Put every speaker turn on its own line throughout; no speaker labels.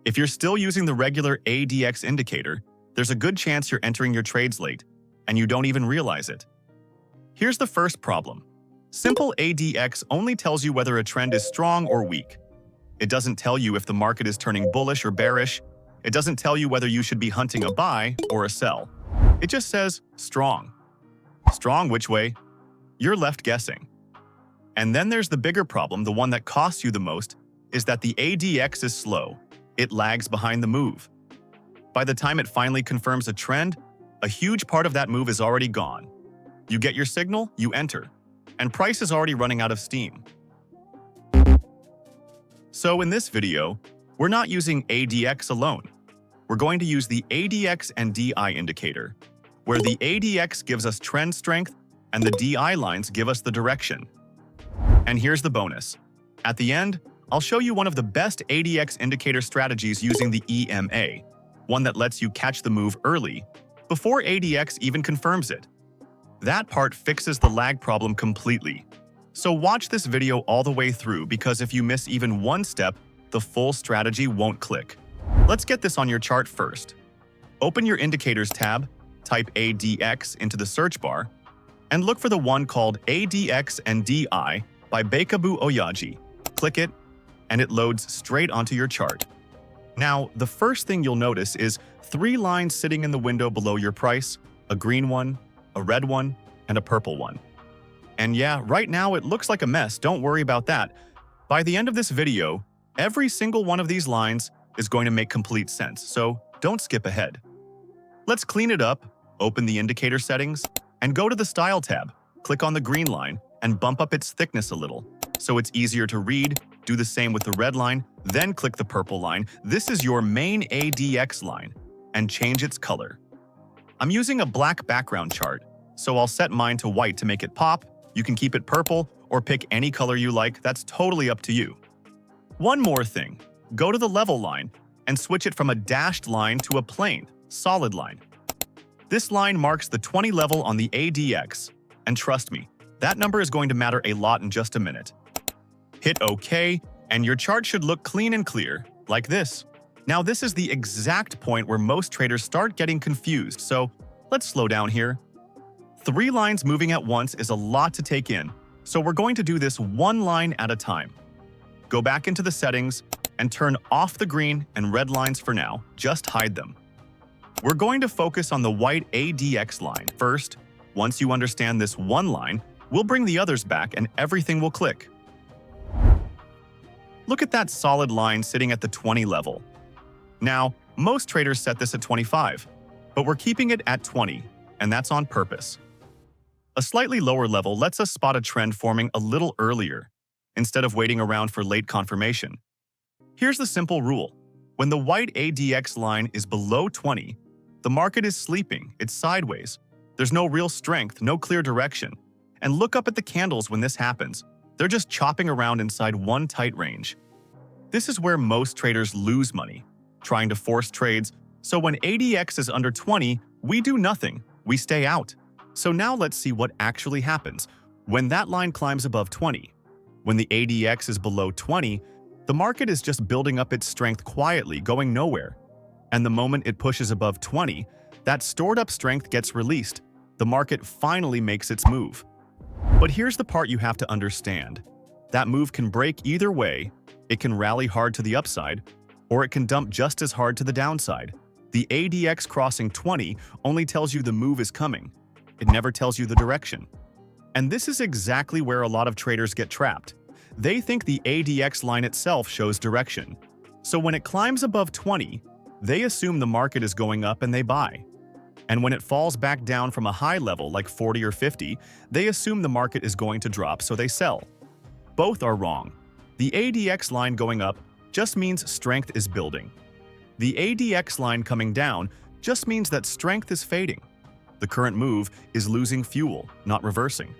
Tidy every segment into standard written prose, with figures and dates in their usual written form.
If you're still using the regular ADX indicator, there's a good chance you're entering your trades late, and you don't even realize it. Here's the first problem. Simple ADX only tells you whether a trend is strong or weak. It doesn't tell you if the market is turning bullish or bearish. It doesn't tell you whether you should be hunting a buy or a sell. It just says strong. Strong which way? You're left guessing. And then there's the bigger problem, the one that costs you the most, is that the ADX is slow. It lags behind the move. By the time it finally confirms a trend, a huge part of that move is already gone. You get your signal, you enter, and price is already running out of steam. So in this video, we're not using ADX alone. We're going to use the ADX and DI indicator, where the ADX gives us trend strength and the DI lines give us the direction. And here's the bonus. At the end, I'll show you one of the best ADX indicator strategies using the EMA, one that lets you catch the move early, before ADX even confirms it. That part fixes the lag problem completely. So watch this video all the way through, because if you miss even one step, the full strategy won't click. Let's get this on your chart first. Open your Indicators tab, type ADX into the search bar, and look for the one called ADX and DI by BeikabuOyaji. Click it, and it loads straight onto your chart. Now, the first thing you'll notice is 3 lines sitting in the window below your price, a green one, a red one, and a purple one. And yeah, right now it looks like a mess, don't worry about that. By the end of this video, every single one of these lines is going to make complete sense, so don't skip ahead. Let's clean it up, open the indicator settings, and go to the Style tab. Click on the green line and bump up its thickness a little, so it's easier to read. Do the same with the red line, then click the purple line. This is your main ADX line, and change its color. I'm using a black background chart, so I'll set mine to white to make it pop. You can keep it purple or pick any color you like, that's totally up to you. One more thing, go to the level line and switch it from a dashed line to a plain, solid line. This line marks the 20 level on the ADX, and trust me, that number is going to matter a lot in just a minute. Hit OK, and your chart should look clean and clear, like this. Now this is the exact point where most traders start getting confused, so let's slow down here. 3 lines moving at once is a lot to take in, so we're going to do this one line at a time. Go back into the settings and turn off the green and red lines for now, just hide them. We're going to focus on the white ADX line first. Once you understand this one line, we'll bring the others back and everything will click. Look at that solid line sitting at the 20 level. Now, most traders set this at 25, but we're keeping it at 20, and that's on purpose. A slightly lower level lets us spot a trend forming a little earlier, instead of waiting around for late confirmation. Here's the simple rule. When the white ADX line is below 20, the market is sleeping, it's sideways. There's no real strength, no clear direction. And look up at the candles when this happens. They're just chopping around inside one tight range. This is where most traders lose money, trying to force trades. So when ADX is under 20, we do nothing, we stay out. So now let's see what actually happens when that line climbs above 20. When the ADX is below 20, the market is just building up its strength quietly, going nowhere. And the moment it pushes above 20, that stored up strength gets released. The market finally makes its move. But here's the part you have to understand. That move can break either way. It can rally hard to the upside, or it can dump just as hard to the downside. The ADX crossing 20 only tells you the move is coming. It never tells you the direction. And this is exactly where a lot of traders get trapped. They think the ADX line itself shows direction. So when it climbs above 20, they assume the market is going up and they buy. And when it falls back down from a high level like 40 or 50, they assume the market is going to drop, so they sell. Both are wrong. The ADX line going up just means strength is building. The ADX line coming down just means that strength is fading. The current move is losing fuel, not reversing.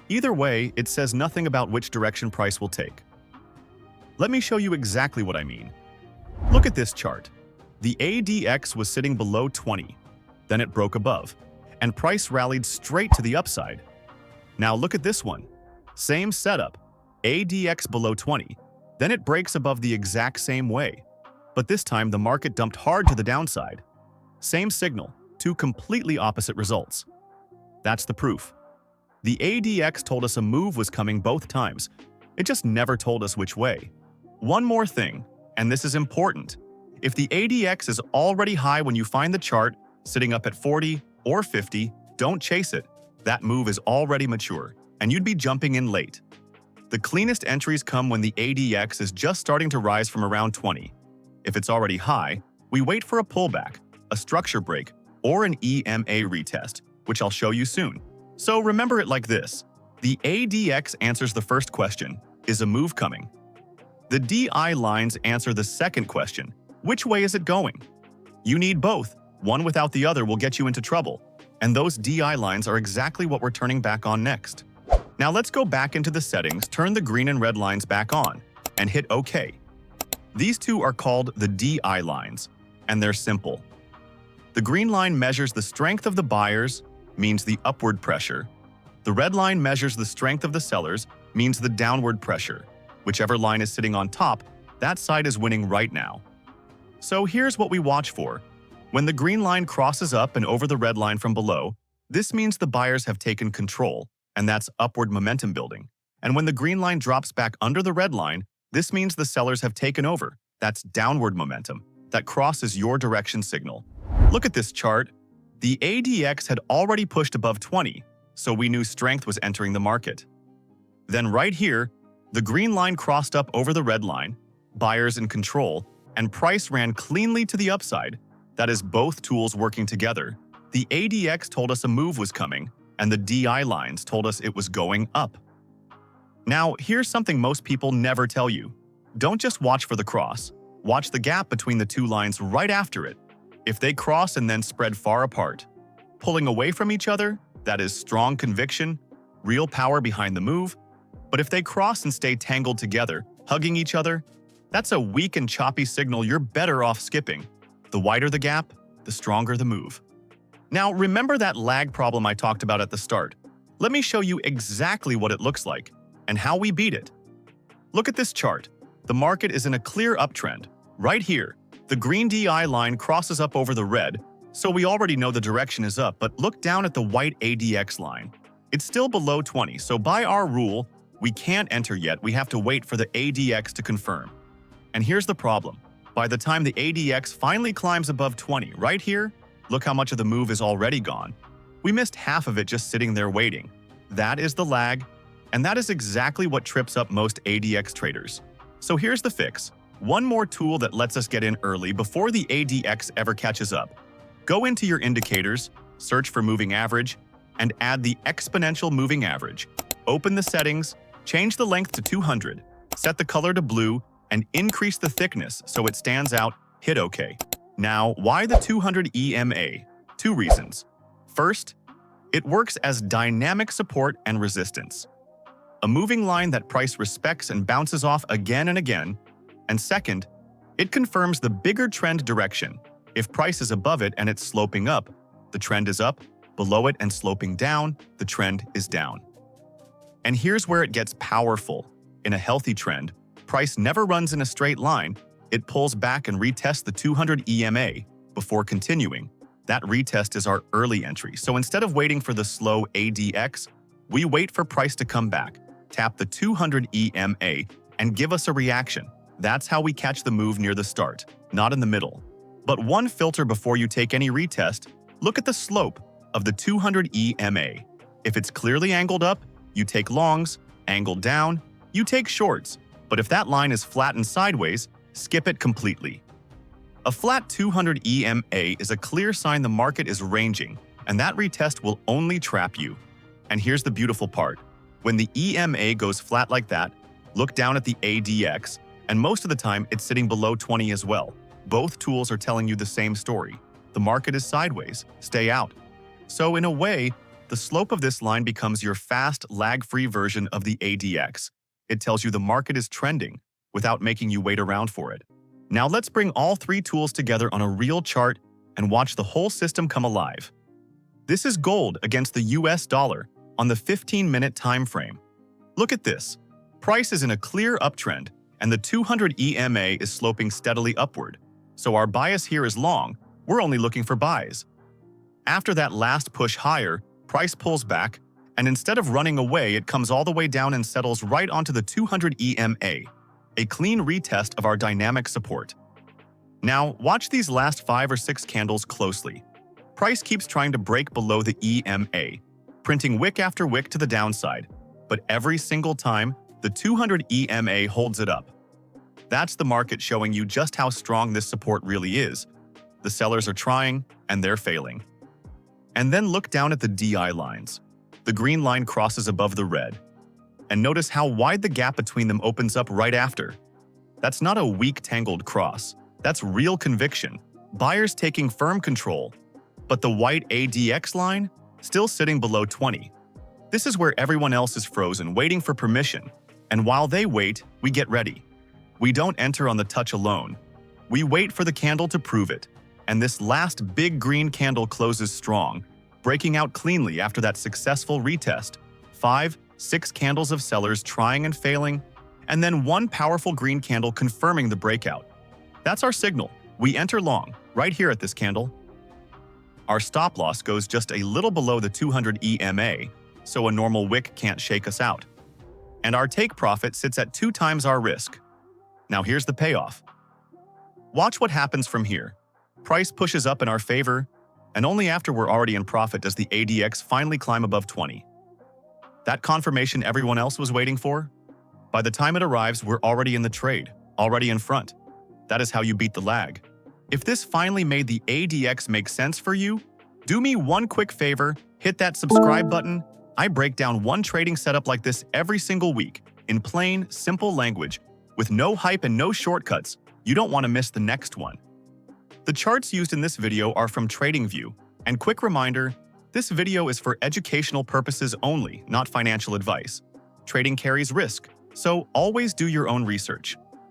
Either way, it says nothing about which direction price will take. Let me show you exactly what I mean. Look at this chart. The ADX was sitting below 20. Then it broke above, and price rallied straight to the upside. Now look at this one. Same setup, ADX below 20. Then it breaks above the exact same way. But this time, the market dumped hard to the downside. Same signal, two completely opposite results. That's the proof. The ADX told us a move was coming both times. It just never told us which way. One more thing, and this is important. If the ADX is already high when you find the chart, sitting up at 40 or 50, don't chase it. That move is already mature, and you'd be jumping in late. The cleanest entries come when the ADX is just starting to rise from around 20. If it's already high, we wait for a pullback, a structure break, or an EMA retest, which I'll show you soon. So remember it like this. The ADX answers the first question, is a move coming? The DI lines answer the second question, which way is it going? You need both. One without the other will get you into trouble. And those DI lines are exactly what we're turning back on next. Now let's go back into the settings, turn the green and red lines back on, and hit OK. These two are called the DI lines, and they're simple. The green line measures the strength of the buyers, means the upward pressure. The red line measures the strength of the sellers, means the downward pressure. Whichever line is sitting on top, that side is winning right now. So here's what we watch for. When the green line crosses up and over the red line from below, this means the buyers have taken control, and that's upward momentum building. And when the green line drops back under the red line, this means the sellers have taken over. That's downward momentum. That crosses your direction signal. Look at this chart. The ADX had already pushed above 20, so we knew strength was entering the market. Then right here, the green line crossed up over the red line, buyers in control, and price ran cleanly to the upside. That is both tools working together. The ADX told us a move was coming, and the DI lines told us it was going up. Now, here's something most people never tell you. Don't just watch for the cross. Watch the gap between the two lines right after it. If they cross and then spread far apart, pulling away from each other, that is strong conviction, real power behind the move. But if they cross and stay tangled together, hugging each other, that's a weak and choppy signal you're better off skipping. The wider the gap, the stronger the move. Now, remember that lag problem I talked about at the start? Let me show you exactly what it looks like and how we beat it. Look at this chart. The market is in a clear uptrend. Right here, the green DI line crosses up over the red, so we already know the direction is up, but look down at the white ADX line. It's still below 20, so by our rule, we can't enter yet. We have to wait for the ADX to confirm. And here's the problem. By the time the ADX finally climbs above 20, right here, look how much of the move is already gone. We missed half of it just sitting there waiting. That is the lag, and that is exactly what trips up most ADX traders. So here's the fix. One more tool that lets us get in early before the ADX ever catches up. Go into your indicators, search for moving average, and add the exponential moving average. Open the settings, change the length to 200, set the color to blue, and increase the thickness so it stands out. Hit OK. Now, why the 200 EMA? Two reasons. First, it works as dynamic support and resistance. A moving line that price respects and bounces off again and again. And second, it confirms the bigger trend direction. If price is above it and it's sloping up, the trend is up. Below it and sloping down, the trend is down. And here's where it gets powerful. In a healthy trend, price never runs in a straight line. It pulls back and retests the 200 EMA before continuing. That retest is our early entry. So instead of waiting for the slow ADX, we wait for price to come back, tap the 200 EMA, and give us a reaction. That's how we catch the move near the start, not in the middle. But one filter before you take any retest, look at the slope of the 200 EMA. If it's clearly angled up, you take longs, angled down, you take shorts. But if that line is flat and sideways, skip it completely. A flat 200 EMA is a clear sign the market is ranging, and that retest will only trap you. And here's the beautiful part. When the EMA goes flat like that, look down at the ADX, and most of the time it's sitting below 20 as well. Both tools are telling you the same story. The market is sideways. Stay out. So in a way, the slope of this line becomes your fast, lag-free version of the ADX. It tells you the market is trending without making you wait around for it. Now let's bring all three tools together on a real chart and watch the whole system come alive. This is gold against the US dollar on the 15-minute time frame. Look at this. Price is in a clear uptrend, and the 200 EMA is sloping steadily upward. So our bias here is long. We're only looking for buys. After that last push higher, price pulls back, and instead of running away, it comes all the way down and settles right onto the 200 EMA, a clean retest of our dynamic support. Now, watch these last 5 or 6 candles closely. Price keeps trying to break below the EMA, printing wick after wick to the downside, but every single time, the 200 EMA holds it up. That's the market showing you just how strong this support really is. The sellers are trying, and they're failing. And then look down at the DI lines. The green line crosses above the red. And notice how wide the gap between them opens up right after. That's not a weak tangled cross. That's real conviction. Buyers taking firm control. But the white ADX line, still sitting below 20. This is where everyone else is frozen, waiting for permission. And while they wait, we get ready. We don't enter on the touch alone. We wait for the candle to prove it. And this last big green candle closes strong, breaking out cleanly after that successful retest. 5, 6 candles of sellers trying and failing, and then one powerful green candle confirming the breakout. That's our signal. We enter long, right here at this candle. Our stop loss goes just a little below the 200 EMA, so a normal wick can't shake us out. And our take profit sits at 2 times our risk. Now here's the payoff. Watch what happens from here. Price pushes up in our favor, and only after we're already in profit does the ADX finally climb above 20. That confirmation everyone else was waiting for? By the time it arrives, we're already in the trade, already in front. That is how you beat the lag. If this finally made the ADX make sense for you, do me one quick favor, hit that subscribe button. I break down one trading setup like this every single week, in plain, simple language, with no hype and no shortcuts. You don't want to miss the next one. The charts used in this video are from TradingView, and quick reminder, this video is for educational purposes only, not financial advice. Trading carries risk, so always do your own research.